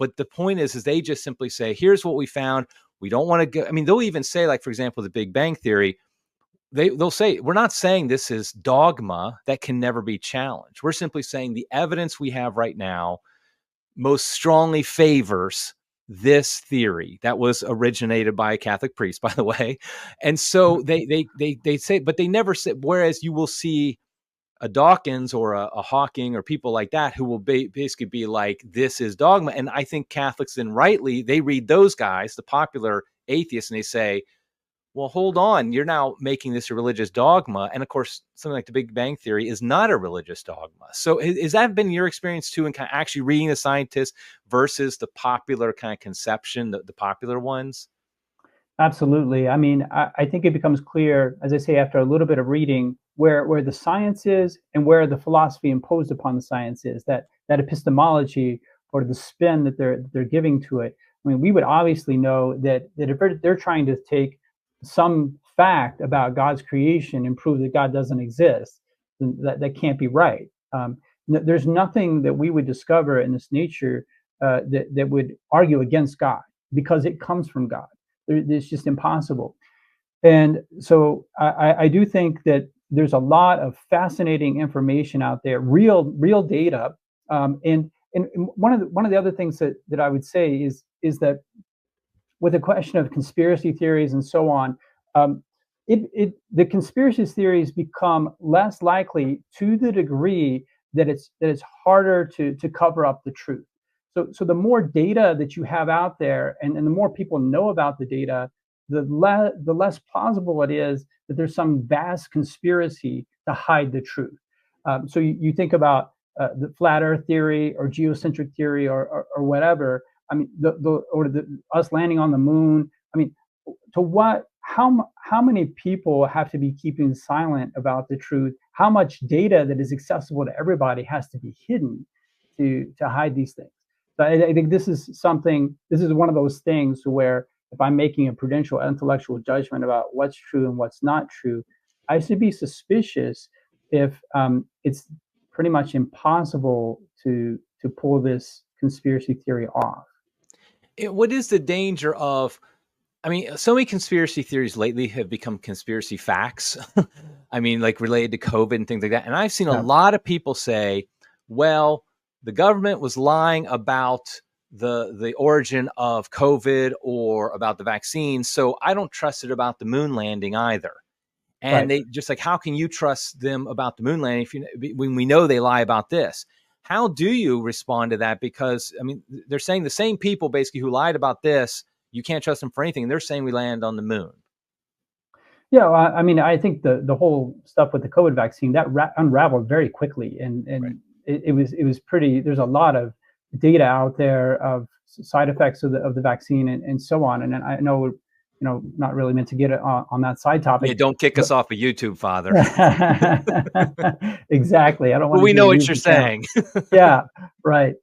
But the point is they just simply say, here's what we found. We don't want to go. I mean, they'll even say, like, for example, the Big Bang Theory, they'll say, we're not saying this is dogma that can never be challenged. We're simply saying the evidence we have right now most strongly favors this theory that was originated by a Catholic priest, by the way. And so they say, but they never say, whereas you will see a Dawkins or a Hawking or people like that who will basically be like, this is dogma. And I think Catholics then rightly, they read those guys, the popular atheists, and they say, well, hold on, you're now making this a religious dogma. And of course, something like the Big Bang Theory is not a religious dogma. So has that been your experience too, in kind of actually reading the scientists versus the popular kind of conception, the popular ones? Absolutely. I mean, I think it becomes clear, as I say, after a little bit of reading, where the science is and where the philosophy imposed upon the science is, that epistemology or the spin that they're giving to it. I mean, we would obviously know that if they're trying to take some fact about God's creation and prove that God doesn't exist, then that can't be right. There's nothing that we would discover in this nature that would argue against God, because it comes from God. It's just impossible. And so I do think that there's a lot of fascinating information out there, real data. And one of the other things that I would say is that with the question of conspiracy theories and so on, the conspiracy theories become less likely to the degree that it's harder to cover up the truth. So the more data that you have out there, and the more people know about the data, the less plausible it is that there's some vast conspiracy to hide the truth. So you think about the flat Earth theory or geocentric theory or whatever. I mean, us landing on the moon. I mean, how many people have to be keeping silent about the truth? How much data that is accessible to everybody has to be hidden to hide these things? So I think this is one of those things where if I'm making a prudential intellectual judgment about what's true and what's not true, I should be suspicious if it's pretty much impossible to pull this conspiracy theory off. What is the danger of, I mean, so many conspiracy theories lately have become conspiracy facts. I mean, like related to COVID and things like that. And I've seen a lot of people say, well, the government was lying about the origin of COVID or about the vaccine, so I don't trust it about the moon landing either. And they just like, how can you trust them about the moon landing when we know they lie about this? How do you respond to that? Because, I mean, they're saying the same people basically who lied about this, you can't trust them for anything. And they're saying we land on the moon. Yeah, I mean, I think the whole stuff with the COVID vaccine, that unraveled very quickly. And it was pretty, there's a lot of data out there of side effects of the vaccine and so on. And I know, not really meant to get it on that side topic. Yeah, don't kick us off of YouTube, Father. Exactly. I don't want to. We know what you're saying. Yeah, right.